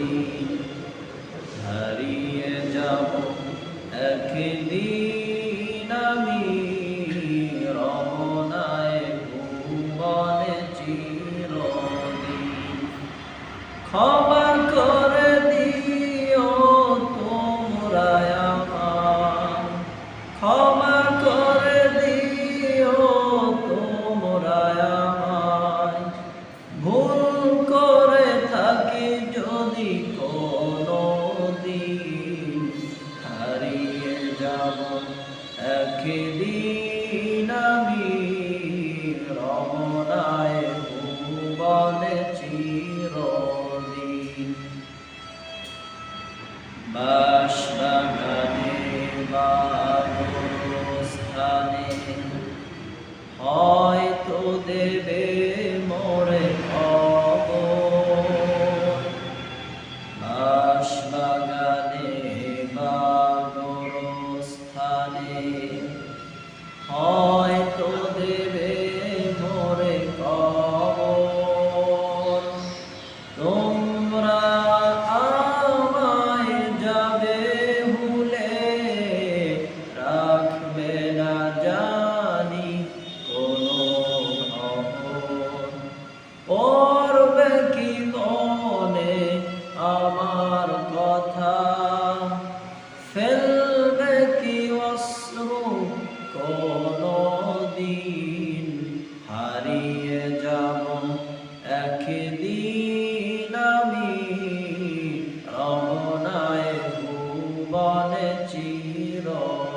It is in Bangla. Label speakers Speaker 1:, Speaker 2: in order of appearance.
Speaker 1: দিন হারিয়ে যাব একদিন আমি রমনায় ভুবনে চিরদিন। ক্ষমা করে দিও তোমরা আমায়, ক্ষমা করে দিও তোমরা আমায়, ভুল করে থাকি যদি কোনো দিন হারিয়ে যাব একদিন আমি রমনায় ভুবনে চিরদিন। বাঁশবাগানে বা গোরস্থানে হয়তো দেবে মোরে খবর, বাঁশবাগানে বা গোরস্থানে হয়তো দেবে মোরে খবর। তোমরা আমায় যাবে ভুলে, রাখবে না জানি কোনো খবর। পড়বে কি মনে আমার কথা, ফেলবে কি অশ্রু কোনো দিন হারিয়ে যাব একদিন আমি রমনায় ভুবনে চিরদিন।